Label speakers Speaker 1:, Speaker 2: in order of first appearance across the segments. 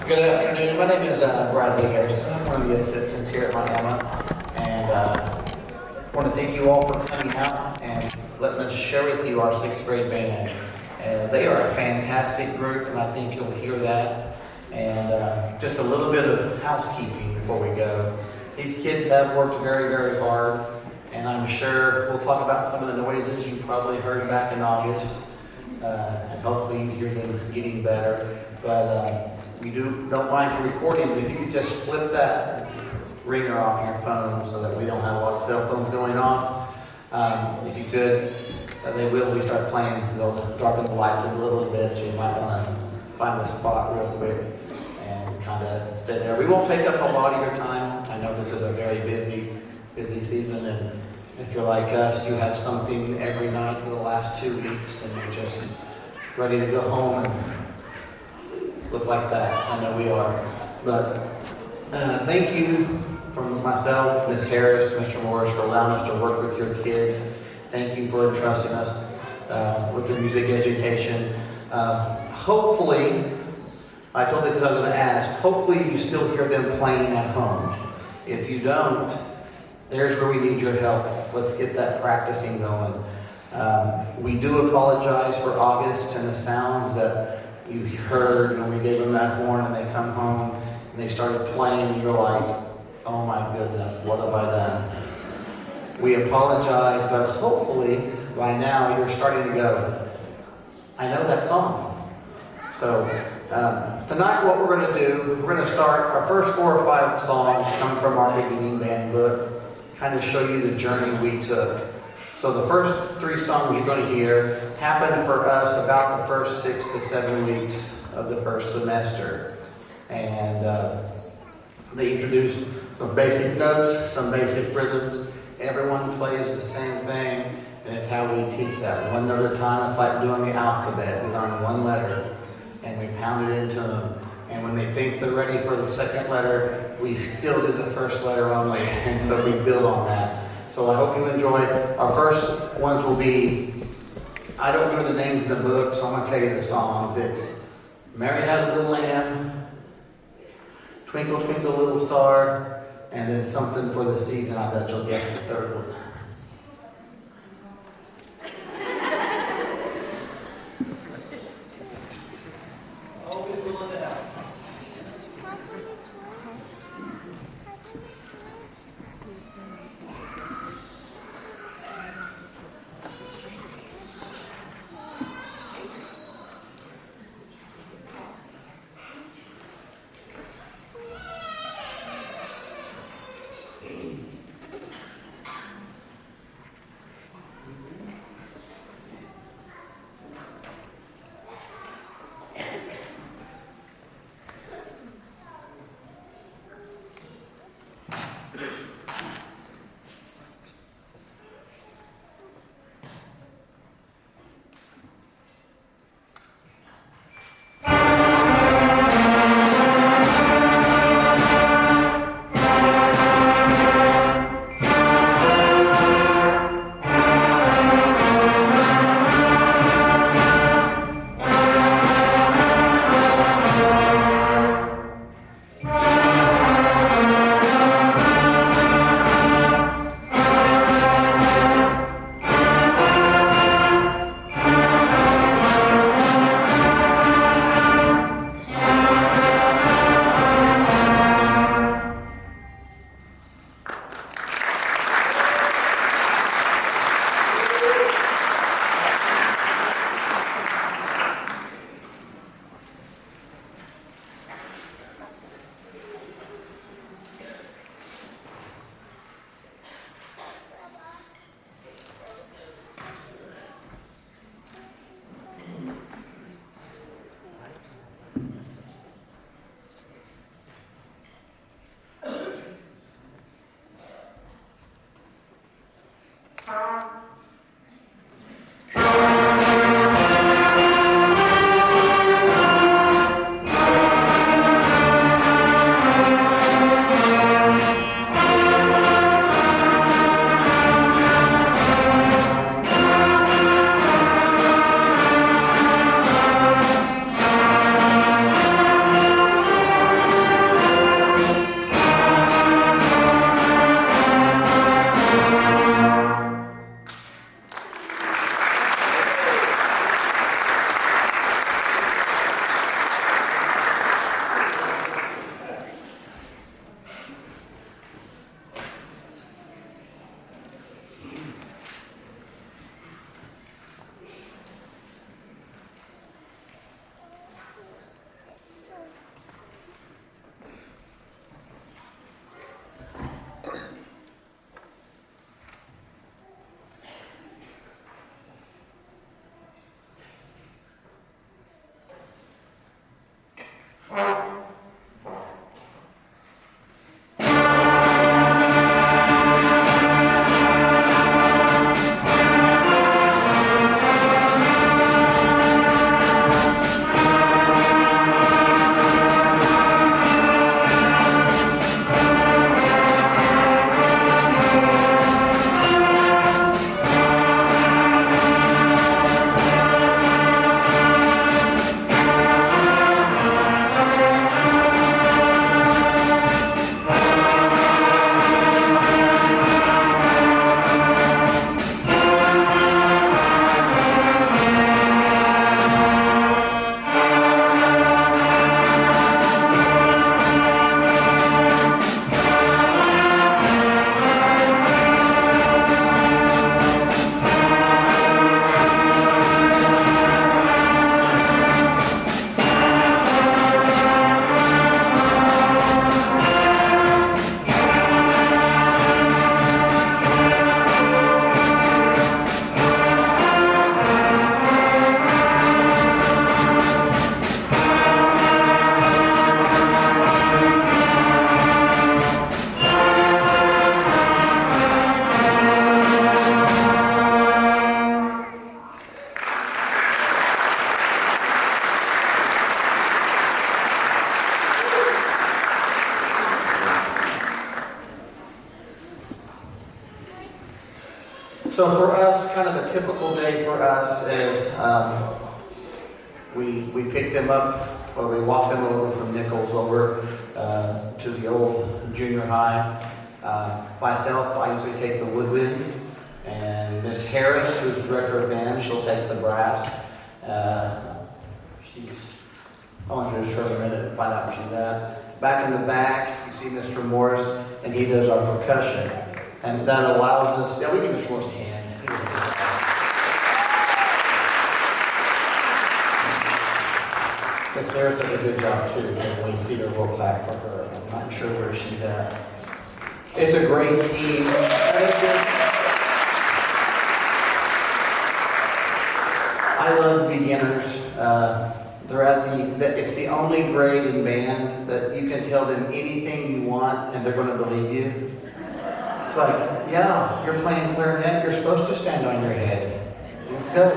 Speaker 1: Good afternoon. My name is Bradley Harrison. I'm one of the assistants here at Miami, and I want to thank you all for coming out and letting us share with you our sixth grade band. They are a fantastic group, and I think you'll hear that. And just a little bit of housekeeping before we go. These kids have worked very, very hard, and I'm sure we'll talk about some of the noises you probably heard back in August, and hopefully you hear them getting better. But we don't mind you recording, but if you could just flip that ringer off your phone so that we don't have a lot of cell phones going off. If you could, we start playing, so they'll darken the lights a little bit, so you might want to find the spot real quick and kind of stay there. We won't take up a lot of your time. I know this is a very busy season, and if you're like us, you have something every night for the last 2 weeks, and you're just ready to go home and look like that. I know we are. But thank you from myself, Ms. Harris, Mr. Morris, for allowing us to work with your kids. Thank you for entrusting us with your music education. Hopefully, I told you because I was going to ask, hopefully you still hear them playing at home. If you don't, there's where we need your help. Let's get that practicing going. We do apologize for August and the sounds that you heard when we gave them that horn and they come home and they started playing and you're like, oh my goodness, what have I done? We apologize, but hopefully by now you're starting to go, I know that song. So tonight what we're going to do, we're going to start, our first 4 or 5 songs come from our beginning band book, kind of show you the journey we took. So the first 3 songs you're going to hear happened for us about the first 6 to 7 weeks of the first semester. And they introduce some basic notes, some basic rhythms. Everyone plays the same thing, and it's how we teach that. One note at a time. It's like doing the alphabet. We learn 1 letter, and we pound it into them. And when they think they're ready for the second letter, we still do the first letter only. And so we build on that. So I hope you enjoy. Our first ones will be, I don't know the names of the book, so I'm going to tell you the songs. It's Mary Had a Little Lamb, Twinkle, Twinkle, Little Star, and then Something for the Season. I bet you'll get the third one. Always willing to help. So for us, kind of a typical day for us is we pick them up, or we walk them over from Nichols over to the old junior high. Myself, I usually take the woodwinds, and Miss Harris, who's director of band, she'll take the brass. I'll introduce her in a minute and find out where she's at. Back in the back, you see Mr. Morris, and he does our percussion. And that allows us, yeah, we need Mr. Morris' hand. Miss Harris does a good job too, and we see her, we'll clap for her. I'm not sure where she's at. It's a great team. I love beginners. They're it's the only grade in band that you can tell them anything you want and they're going to believe you. It's like, yeah, you're playing clarinet, you're supposed to stand on your head. Let's go.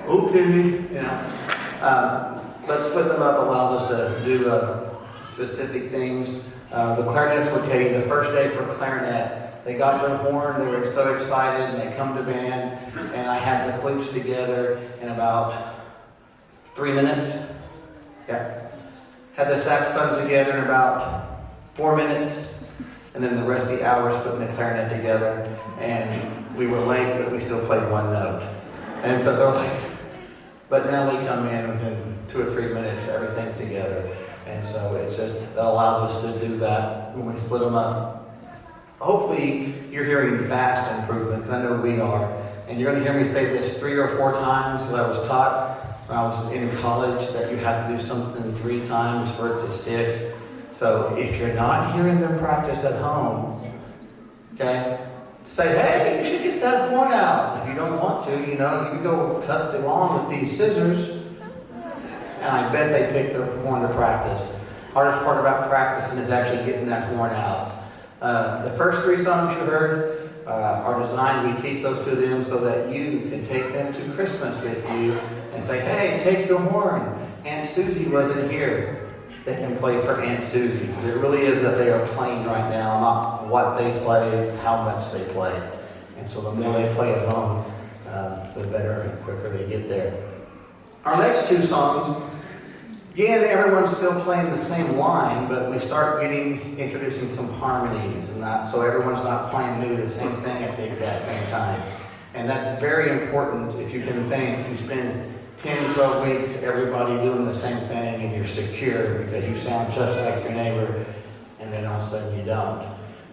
Speaker 1: Okay, but split them up allows us to do specific things. The clarinets would tell you the first day for clarinet, they got their horn, they were so excited, and they come to band, and I had the flutes together in about 3 minutes. Yeah. Had the saxophones together in about 4 minutes, and then the rest of the hour was putting the clarinet together, and we were late, but we still played one note. And so they're like, but now they come in within 2 or 3 minutes, everything's together. And so it's just, that allows us to do that when we split them up. Hopefully you're hearing vast improvement, because I know we are. And you're going to hear me say this 3 or 4 times, because I was taught when I was in college that you have to do something 3 times for it to stick. So if you're not hearing them practice at home, okay, say, hey, you should get that horn out. If you don't want to, you can go cut the lawn with these scissors. And I bet they pick their horn to practice. Hardest part about practicing is actually getting that horn out. The first 3 songs you heard are designed, we teach those to them so that you can take them to Christmas with you and say, hey, take your horn. Aunt Susie wasn't here. They can play for Aunt Susie. It really is that they are playing right now, not what they play, it's how much they play. And so the more they play at home, the better and quicker they get there. Our next 2 songs, again, everyone's still playing the same line, but we start introducing some harmonies and that, so everyone's not playing new the same thing at the exact same time. And that's very important. If you can think, you spend 10, 12 weeks, everybody doing the same thing, and you're secure because you sound just like your neighbor, and then all of a sudden you don't.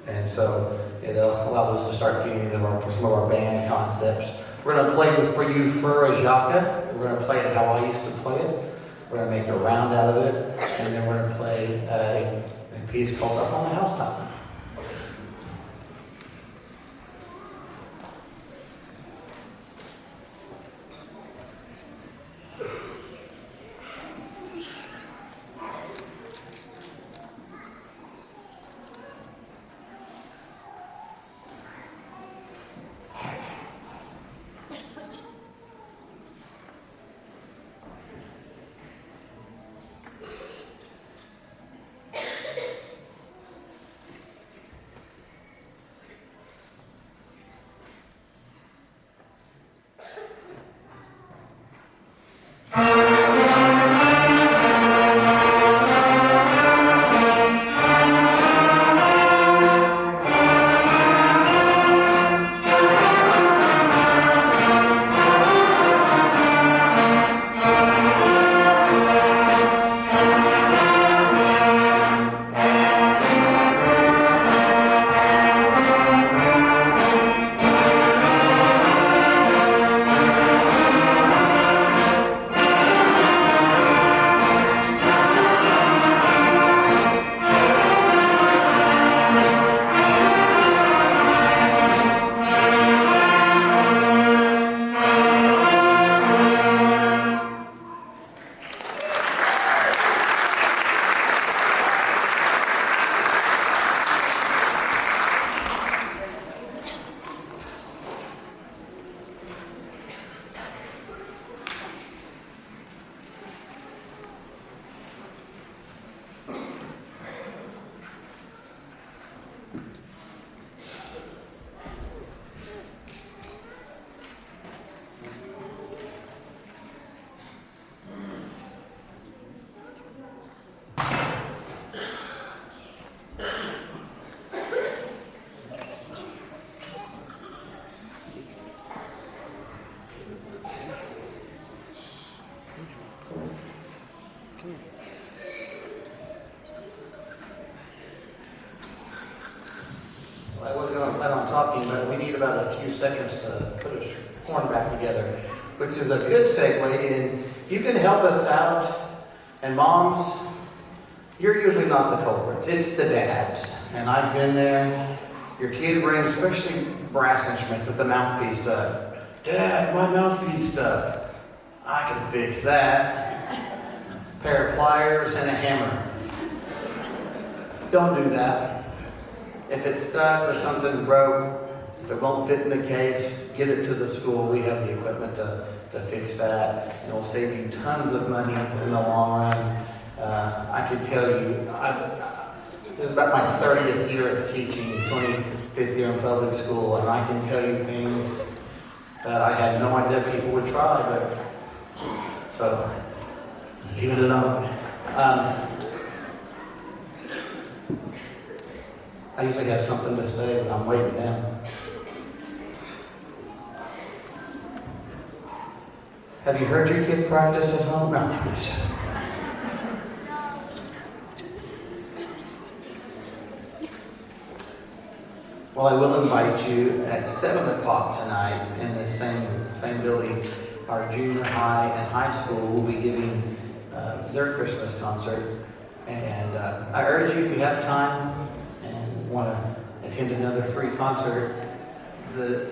Speaker 1: And so it allows us to start getting into some of our band concepts. We're going to play for you Fur a Jacques. We're going to play it how I used to play it. We're going to make a round out of it, and then we're going to play a piece called Up on the Housetop. I wasn't going to plan on talking, but we need about a few seconds to put a horn back together, which is a good segue in. You can help us out, and moms, you're usually not the culprits. It's the dads, and I've been there. Your kid brings, especially brass instrument, with the mouthpiece stuck. Dad, my mouthpiece stuck. I can fix that. Pair of pliers and a hammer. Don't do that. If it's stuck or something's broke, if it won't fit in the case, get it to the school. We have the equipment to fix that. And it'll save you tons of money in the long run. I can tell you, this is about my 30th year of teaching, 25th year in public school, and I can tell you things that I had no idea people would try, but so leave it alone. I usually have something to say, but I'm waiting now. Have you heard your kid practice at home? No. Well, I will invite you at 7 o'clock tonight in the same building. Our junior high and high school will be giving their Christmas concert. And I urge you, if you have time and want to attend another free concert, the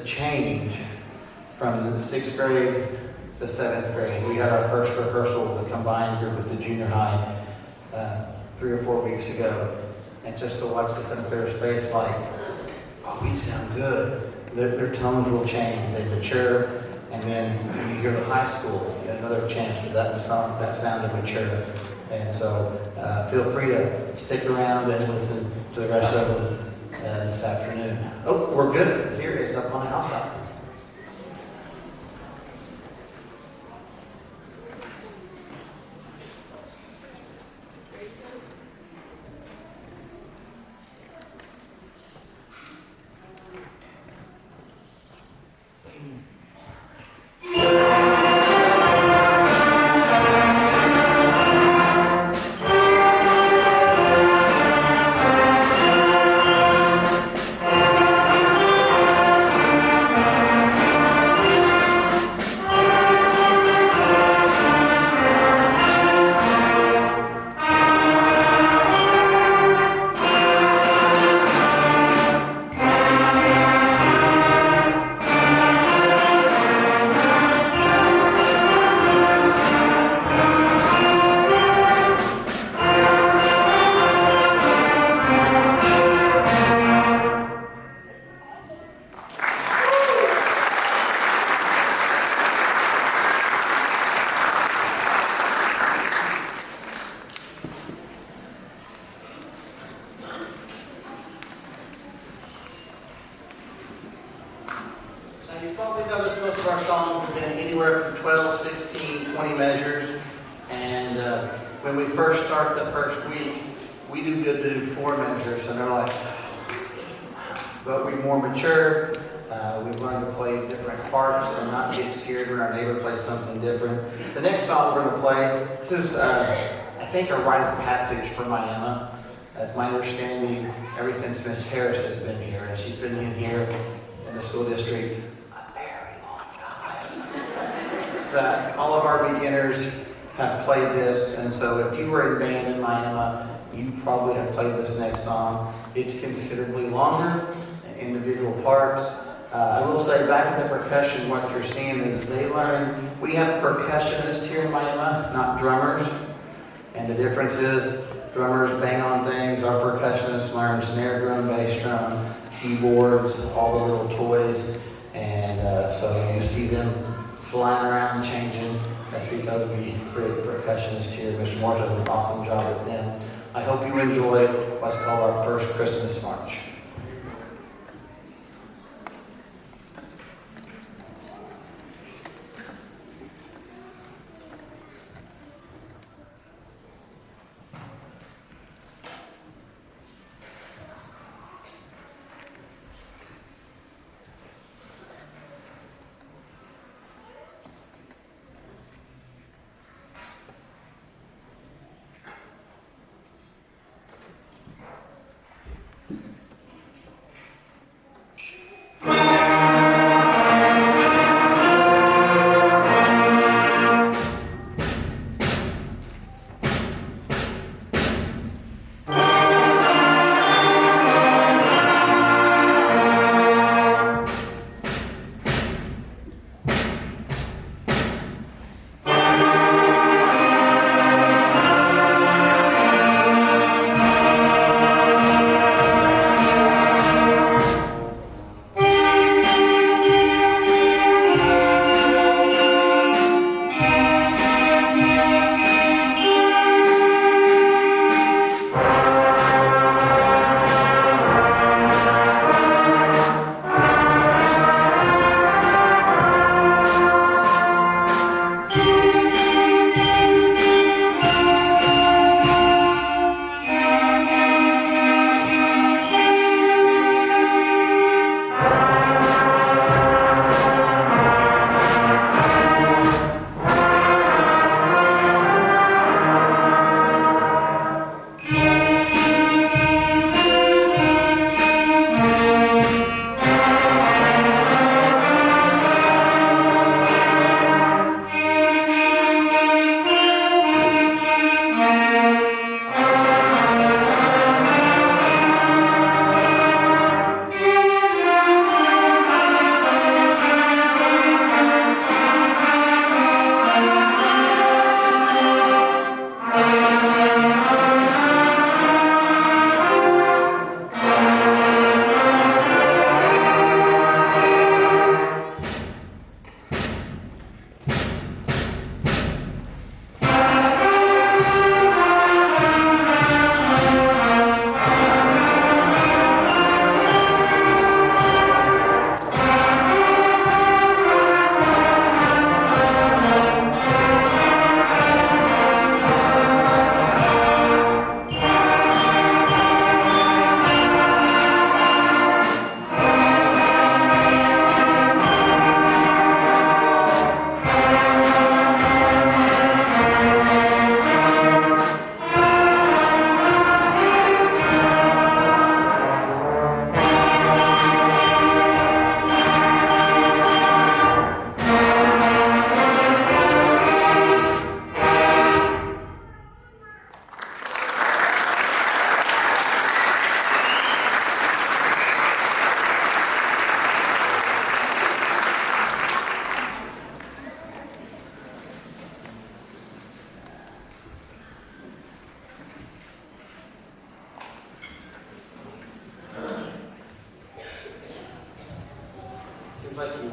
Speaker 1: change from the 6th grade to 7th grade. We had our first rehearsal with the combined group at the junior high 3 or 4 weeks ago. And just to watch this in a clear space, like, oh, we sound good. Their tones will change, they mature, and then when you hear the high school, you get another chance for that sound to mature. And so feel free to stick around and listen to the rest of them this afternoon. Oh, we're good. Here is Up on the Housetop. You probably noticed most of our songs have been anywhere from 12, 16, 20 measures. And when we first start the first week, we do good to do 4 measures. And they're like, but we're more mature. We've learned to play different parts and not get scared when our neighbor plays something different. The next song we're going to play, this is, I think, a rite of passage for my Emma. As my understanding, ever since Miss Harris has been here, and she's been in here in the school district that all of our beginners have played this, and so if you were in band in Miami, you probably have played this next song. It's considerably longer, individual parts. I will say back in the percussion, what you're seeing is they learn, we have percussionists here in Miami, not drummers, and the difference is drummers bang on things, our percussionists learn snare drum, bass drum, keyboards, all the little toys, and so you see them flying around, changing. That's because we create the percussionists here. Mr. Moore does an awesome job with them. I hope you enjoy what's called our first Christmas March.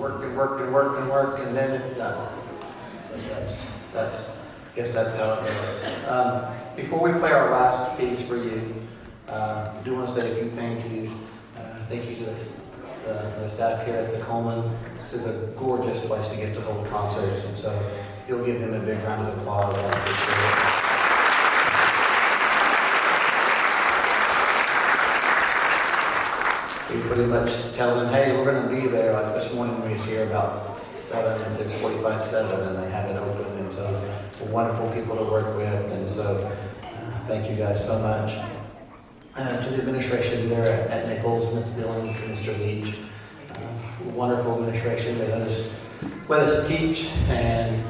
Speaker 1: work, and then it's done. That's I guess that's how it goes. Before we play our last piece for you, I do want to say a few thank yous. Thank you to the staff here at the Coleman. This is a gorgeous place to get to hold concerts, and so if you'll give them a big round of applause, I appreciate it. We pretty much tell them, hey, we're going to be there. Like this morning we was here about 6:45, 7, and they have it open. And so we're wonderful people to work with. And so thank you guys so much. To the administration there at Nichols, Ms. Billings, Mr. Leach. Wonderful administration. They let us teach. And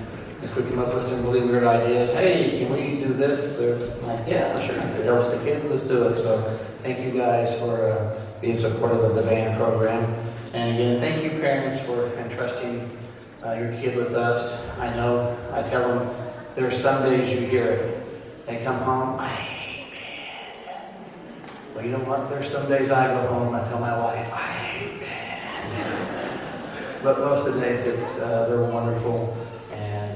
Speaker 1: if we come up with some really weird ideas, hey, can we do this? They're like, yeah, sure. It helps the kids. Let's do it. So thank you guys for being supportive of the band program. And again, thank you parents for entrusting your kid with us. I know, I tell them, there's some days you hear it. They come home, I hate band. Well, you know what? There's some days I go home, I tell my wife, I hate band. But most of the days they're wonderful. And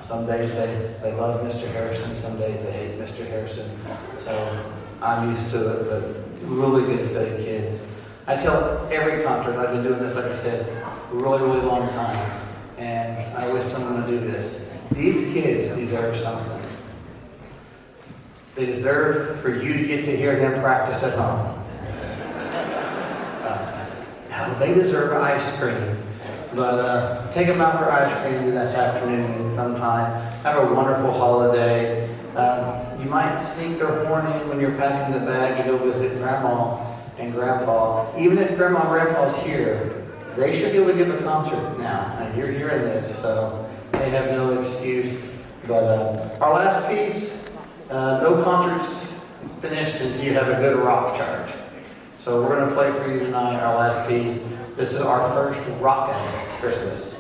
Speaker 1: some days they love Mr. Harrison, some days they hate Mr. Harrison. So I'm used to it, but really good set of kids. I tell every concert, I've been doing this, like I said, a really, really long time. And I always tell them to do this. These kids deserve something. They deserve for you to get to hear them practice at home. Now, they deserve ice cream. But take them out for ice cream this afternoon sometime. Have a wonderful holiday. You might sneak their horn in when you're packing the bag. You go visit Grandma and Grandpa. Even if Grandma and Grandpa's here, they should be able to give a concert now. And you're hearing this, so they have no excuse. But our last piece, no concerts finished until you have a good rock charge. So we're going to play for you tonight, our last piece. This is our first Rockin' Christmas.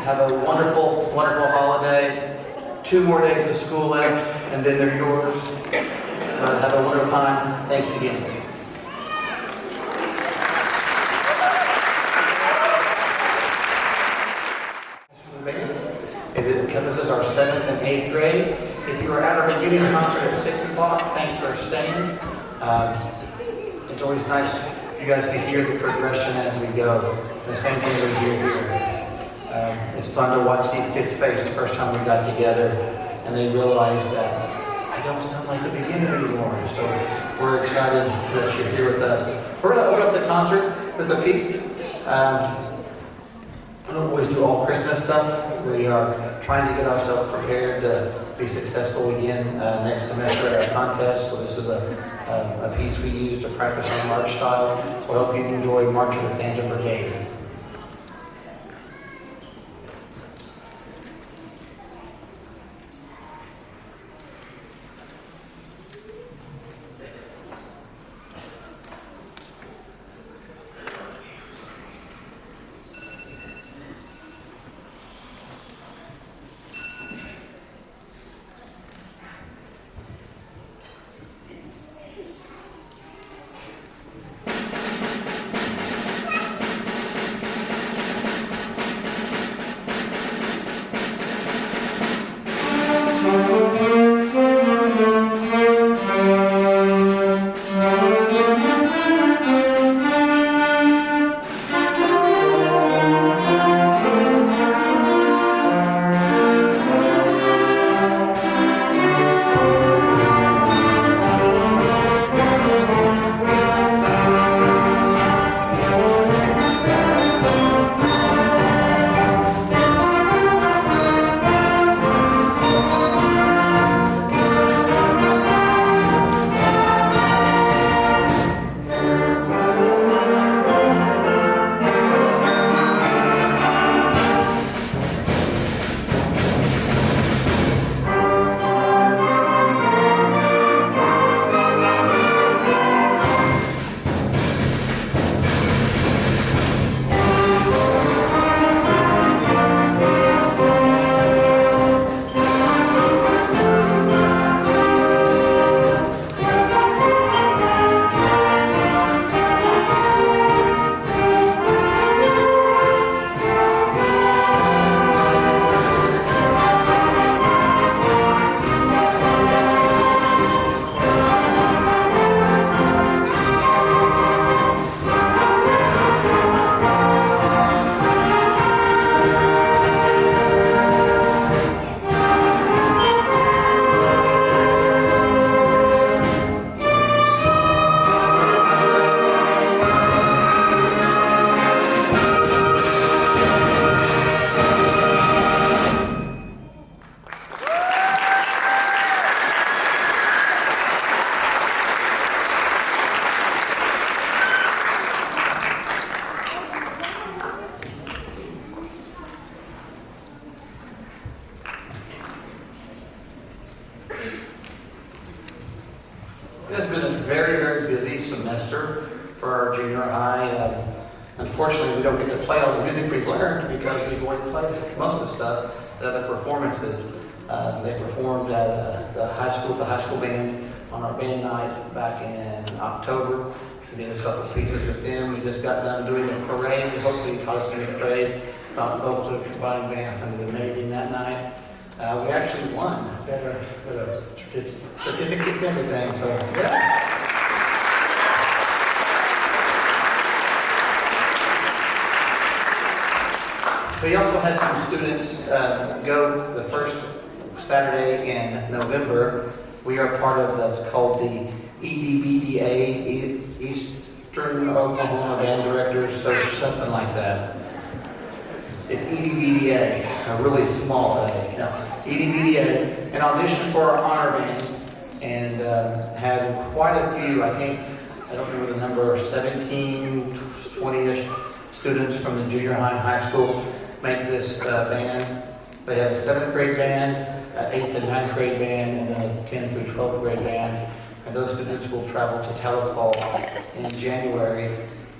Speaker 1: have a wonderful, wonderful holiday. 2 more days of school left, and then they're yours. Have a wonderful time. Thanks again. It encompasses our 7th and 8th grade. If you were at our beginning concert at 6 o'clock, thanks for staying. It's always nice for you guys to hear the progression as we go. The same thing we hear here. It's fun to watch these kids' face the first time we got together, and they realize that I don't sound like the beginner anymore. So we're excited that you're here with us. We're going to open up the concert with a piece. I don't always do all Christmas stuff. We are trying to get ourselves prepared to be successful again next semester at our contest. So this is a piece we use to practice our march style. So I hope you enjoy March of the Phantom Brigade. It has been a very, very busy semester for our junior high. Unfortunately, we don't get to play all the music we've learned because we've already played most of the stuff at other performances. They performed at the high school band on our band night back in October. We did a couple pieces with them. We just got done doing the parade. Hopefully you caught us in the parade. Both the combined bands sounded amazing that night. We actually won. We got a certificate and everything, so yeah. We also had some students go the first Saturday in November. We are part of that's called the EDBDA, Eastern Oklahoma Band Directors, so something like that. It's EDBDA, a really small A. No, EDBDA, an audition for our honor bands, and had quite a few, I think, I don't remember the number, 17, 20-ish students from the junior high and high school make this band. They have a 7th grade band, 8th and 9th grade band, and then a 10th through 12th grade band. And those students will travel to Tahlequah in January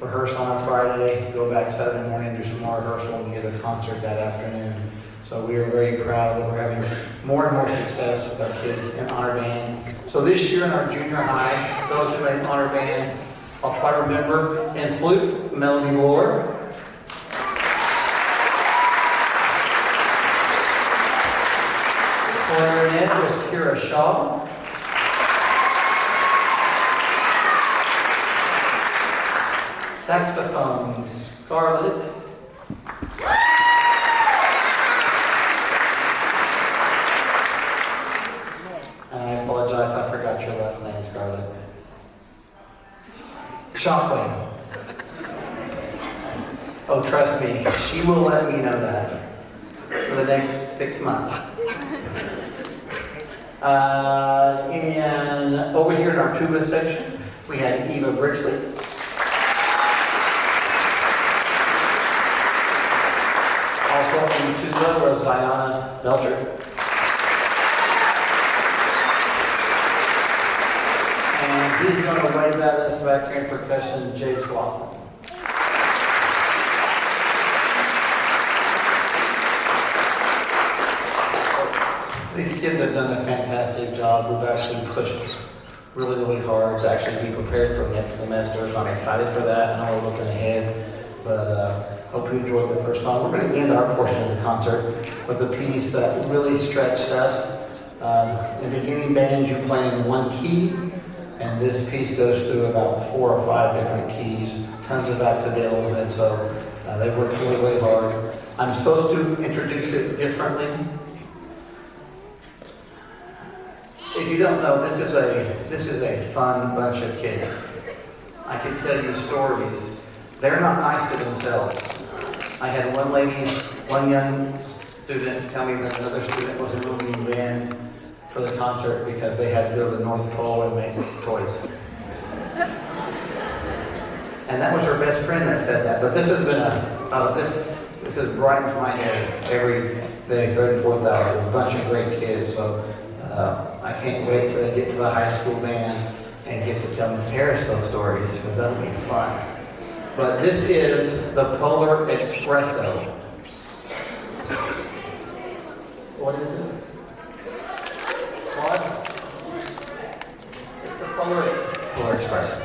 Speaker 1: rehearse on a Friday, go back Saturday morning, do some more rehearsal, and get a concert that afternoon. So we are very proud that we're having more and more success with our kids in honor band. So this year in our junior high, those who are in honor band, I'll try to remember. In flute, Melody Lord. Clarinet was Kira Shaw. Saxophone, Scarlett. And I apologize, I forgot your last name, Scarlett. Shockley. Oh, trust me, she will let me know that for the next 6 months. And over here in our tuba section, we had Eva Brixley. Also in tuba was Ziana Belcher. And he's going to wave at us back here in percussion, Jay Slauson. These kids have done a fantastic job. We've actually pushed really, really hard to actually be prepared for next semester, so I'm excited for that. I know we're looking ahead, but hope you enjoyed the first song. We're going to end our portion of the concert with a piece that really stretched us. In the beginning band, you play in one key, and this piece goes through about 4 or 5 different keys, tons of accidentals, and so they worked really, really hard. I'm supposed to introduce it differently. If you don't know, this is a fun bunch of kids. I can tell you stories. They're not nice to themselves. I had one lady, one young student tell me that another student was in the beginning band for the concert because they had to go to the North Pole and make toys. And that was her best friend that said that. But this has been this has brightened my day every day, 3rd and 4th hour. A bunch of great kids. So I can't wait till they get to the high school band and get to tell Miss Harris those stories, because that'll be fun. But this is the Polar Espresso. What is it? What? It's the Polar Espresso.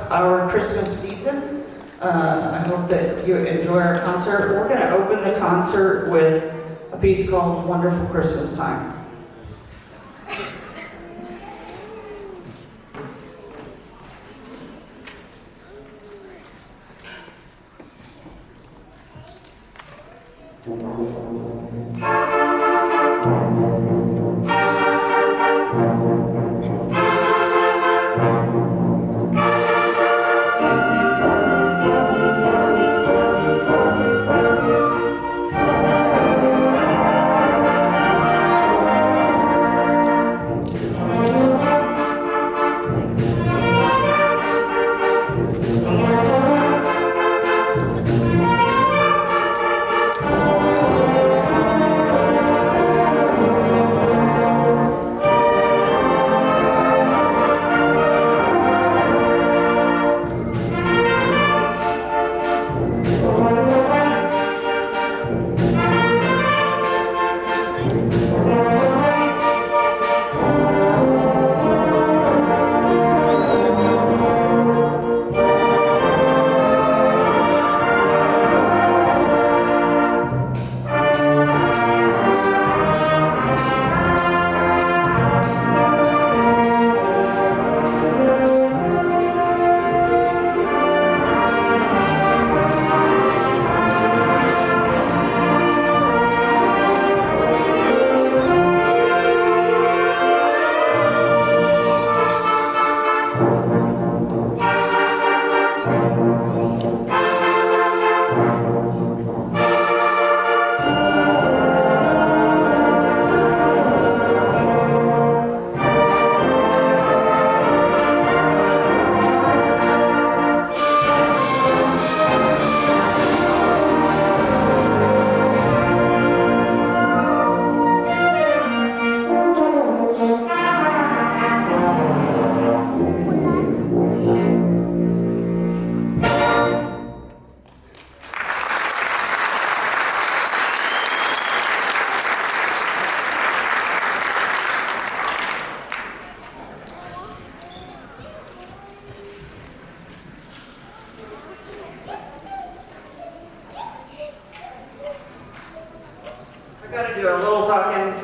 Speaker 2: our Christmas season. I hope that you enjoy our concert. We're going to open the concert with a piece called Wonderful Christmas Time.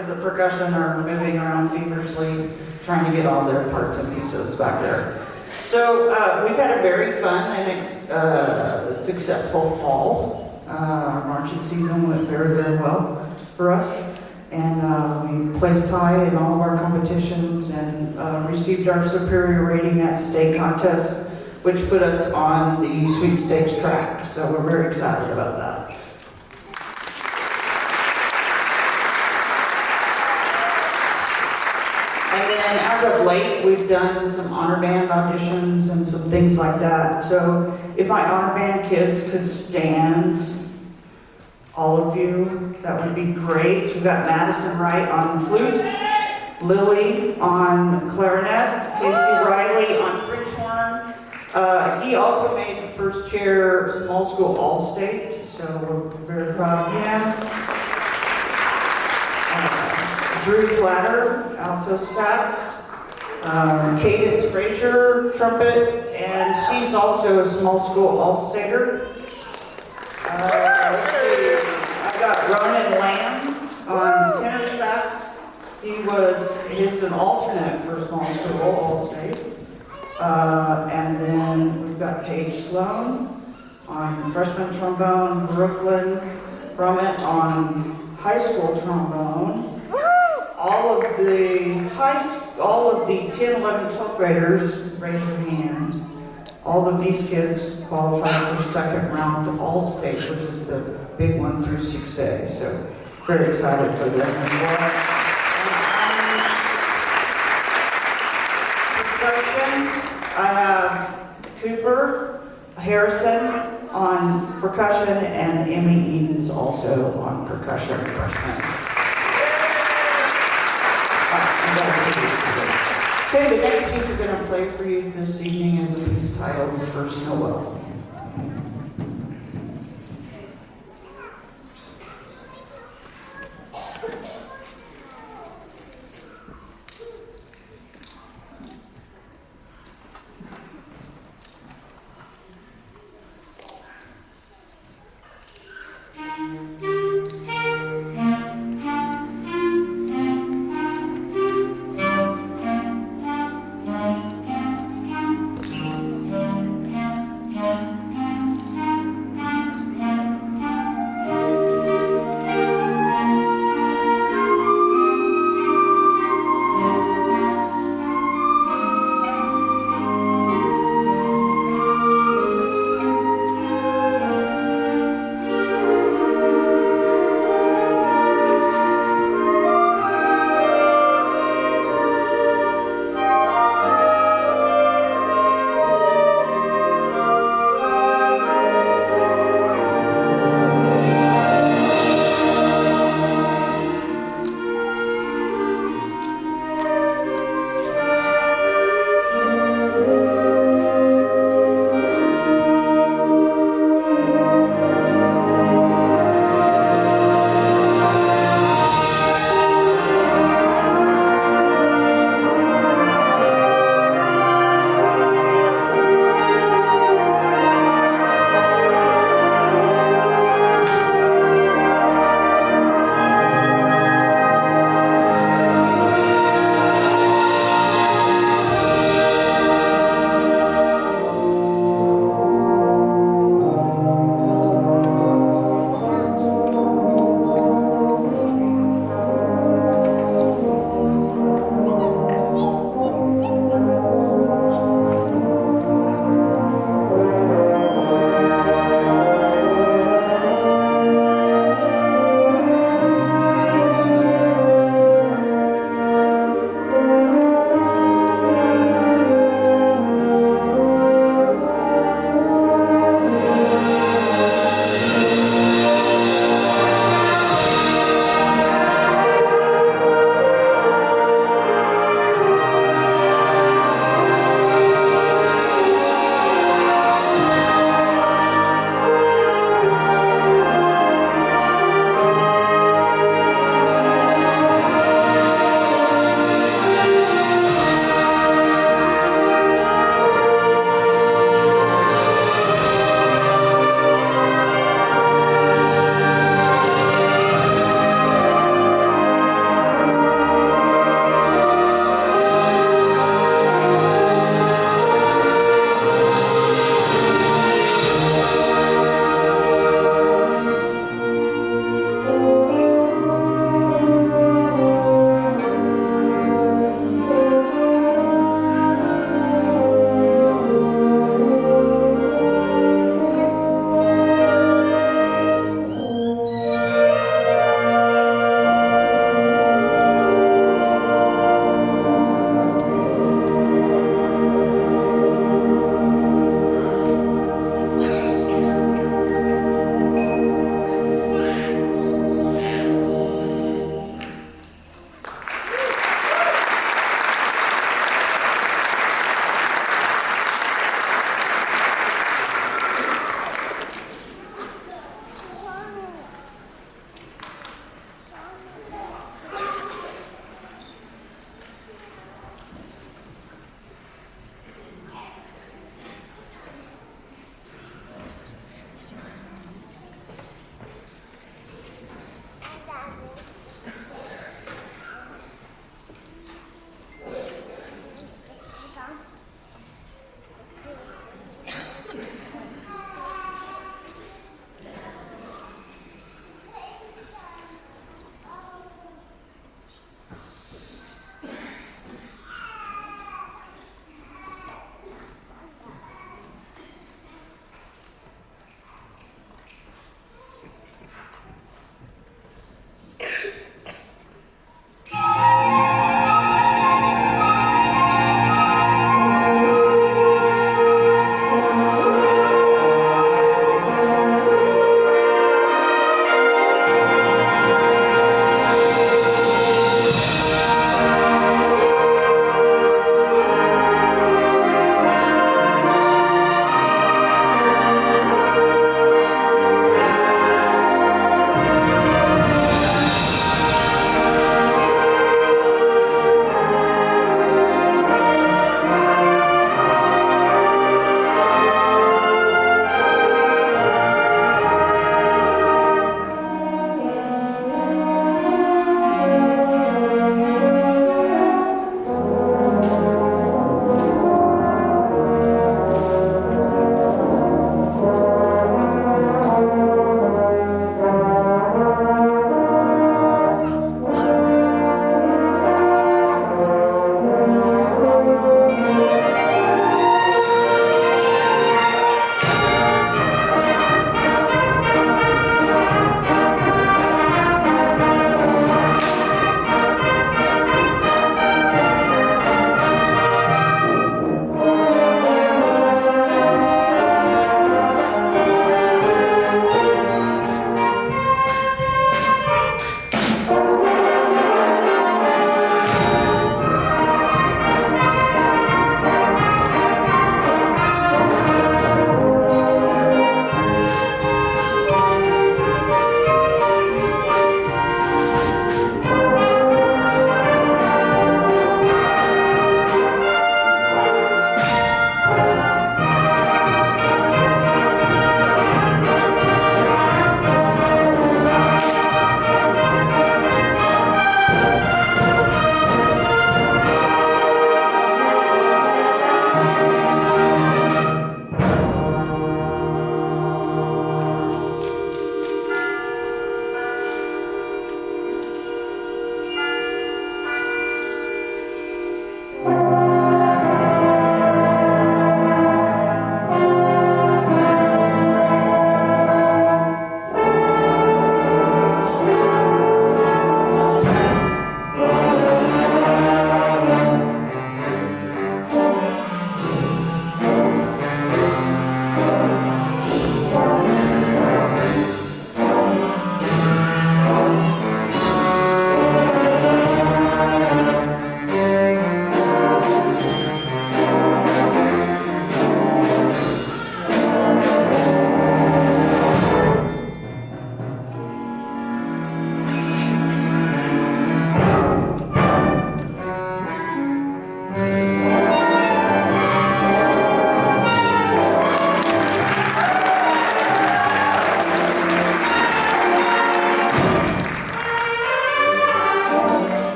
Speaker 2: The percussion are moving around feverishly, trying to get all their parts and pieces back there. So we've had a very fun and successful fall. Our marching season went very, very well for us. And we placed high in all of our competitions and received our superior rating at state contests, which put us on the sweepstakes track. So we're very excited about that. And as of late, we've done some honor band auditions and some things like that. So if my honor band kids could stand, all of you, that would be great. We've got Madison Wright on flute, Lily on clarinet, Casey Riley on French horn. He also made first chair small school all-state, so we're very proud of him. Drew Flatter, alto sax, Cadence Frazier, trumpet, and she's also a small school all-stater. Let's see, I got Ronan Lamb on tenor sax. He's an alternate for small school all-state. And then we've got Paige Sloan on freshman trombone, Brooklyn Brummett on high school trombone. All of the 10, 11, 12 graders, raise your hand. All of these kids qualified for second round to All-State, which is the big one through 6A. So very excited for them as well. Percussion, I have Cooper Harrison on percussion and Emmy Edens also on percussion, freshman. Okay, the next piece we're going to play for you this evening is a piece titled First Noel.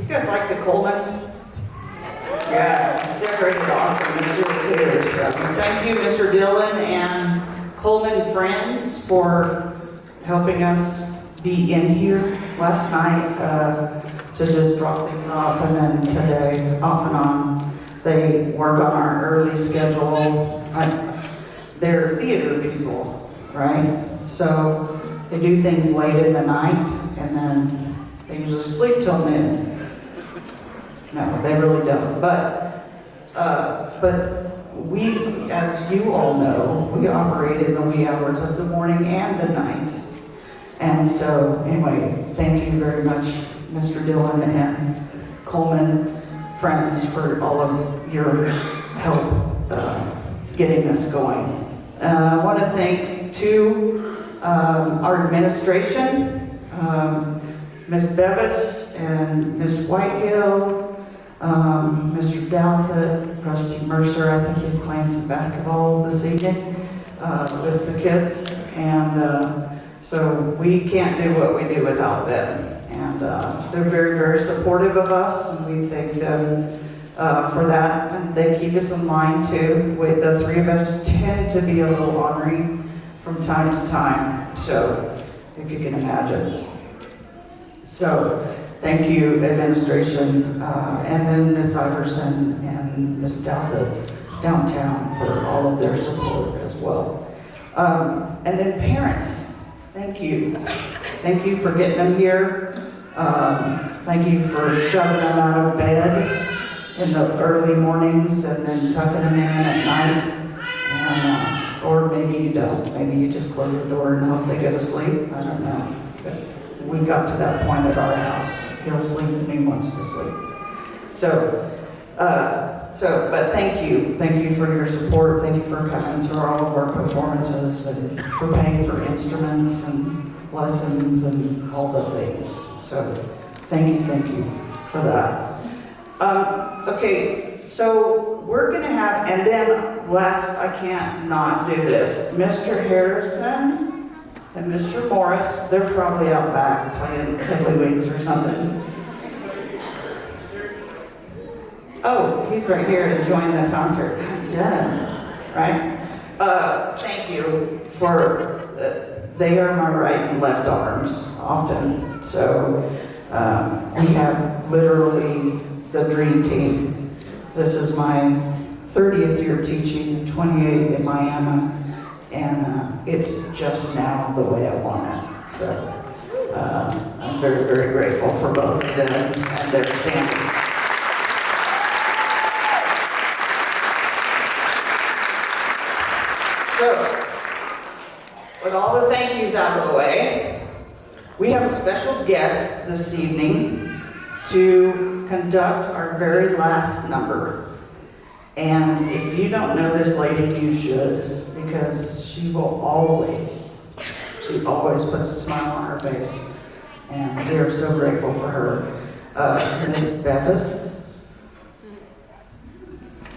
Speaker 2: You guys like the Coleman? Yeah, it's decorated awesome this year too. So thank you, Mr. Dillon and Coleman Friends, for helping us be in here last night to just drop things off, and then today, off and on, they work on our early schedule. They're theater people, right? So they do things late in the night, and then they usually sleep till noon. No, they really don't. But we, as you all know, we operate in the wee hours of the morning and the night. And so, anyway, thank you very much, Mr. Dillon and Coleman Friends, for all of your help getting this going. I want to thank, too, our administration, Ms. Bevis and Ms. Whitehill, Mr. Douthit, Rusty Mercer. I think he's playing some basketball this evening with the kids. And so we can't do what we do without them. And they're very, very supportive of us, and we thank them for that. And they keep us in line too. With the three of us tend to be a little ornery from time to time. So, if you can imagine. So, thank you, administration, and then Ms. Iverson and Ms. Douthit downtown for all of their support as well. And then parents, thank you. Thank you for getting them here. Thank you for shoving them out of bed in the early mornings and then tucking them in at night. And, or maybe you don't. Maybe you just close the door and hope they go to sleep. I don't know. But we got to that point at our house. He'll sleep and he wants to sleep. But thank you. Thank you for your support. Thank you for coming to all of our performances and for paying for instruments and lessons and all the things. So thank you for that. Okay, so we're gonna have, and then last, I can't not do this, Mr. Harrison and Mr. Morris, they're probably out back playing tiddlywinks or something. Oh, he's right here enjoying the concert. Done, right? Thank you for, they are my right and left arms often. So we have literally the dream team. This is my 30th year teaching, 28 in Miami, and it's just now the way I want it. So I'm very, very grateful for both of them and their standards. So, with all the thank yous out of the way, we have a special guest this evening to conduct our very last number. And if you don't know this lady, you should, because she always puts a smile on her face. And we are so grateful for her. Miss Bevis,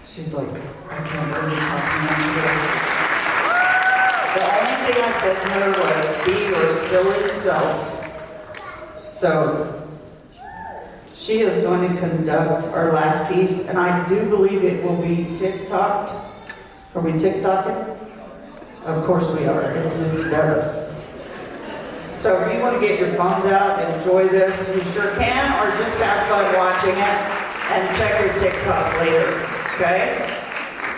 Speaker 2: she's like, I can't believe how to this. The only thing I said to her was, be your silly self. So, she is going to conduct our last piece, and I do believe it will be TikToked. Are we TikToking? Of course we are. It's Miss Bevis. So if you want to get your phones out and enjoy this, you sure can, or just have fun watching it and check your TikTok later, okay?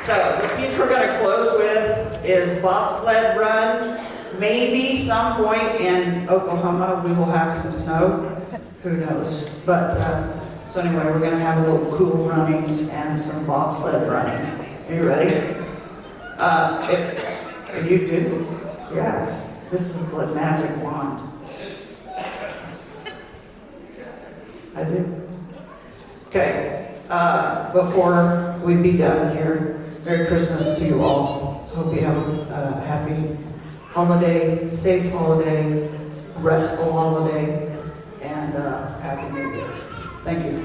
Speaker 2: So the piece we're going to close with is Bobsled Run. Maybe some point in Oklahoma we will have some snow. Who knows? But, so anyway, we're going to have a little cool runnings and some bobsled running. Are you ready? If you do, yeah. This is the magic wand. I do. Okay. Before we be done here, Merry Christmas to you all. Hope you have a happy holiday, safe holiday, restful holiday, and Happy New Year. Thank you.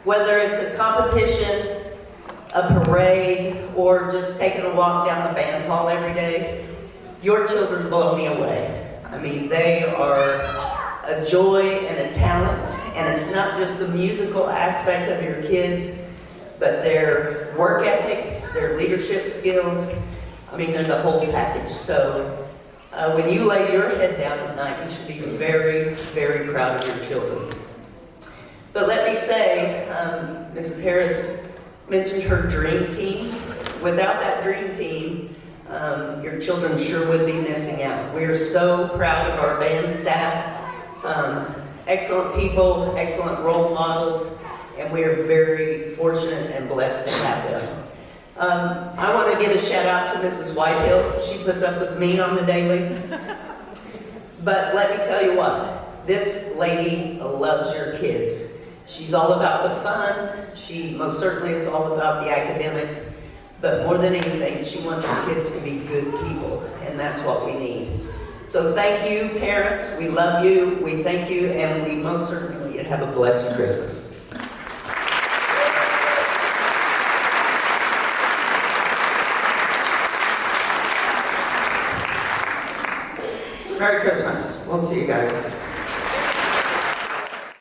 Speaker 3: Whether it's a competition, a parade, or just taking a walk down the band hall every day, your children blow me away. I mean, they are a joy and a talent, and it's not just the musical aspect of your kids, but their work ethic, their leadership skills. I mean, they're the whole package. So when you lay your head down at night, you should be very, very proud of your children. But let me say, Mrs. Harris mentioned her dream team. Without that dream team, your children sure would be missing out. We are so proud of our band staff. Excellent people, excellent role models, and we are very fortunate and blessed to have them. I want to give a shout out to Mrs. Whitehill. She puts up with me on the daily. But let me tell you what, this lady loves your kids. She's all about the fun. She most certainly is all about the academics. But more than anything, she wants your kids to be good people, and that's what we need. So thank you, parents. We love you. We thank you, and we most certainly want you to have a blessed Christmas.
Speaker 2: Merry Christmas. We'll see you guys.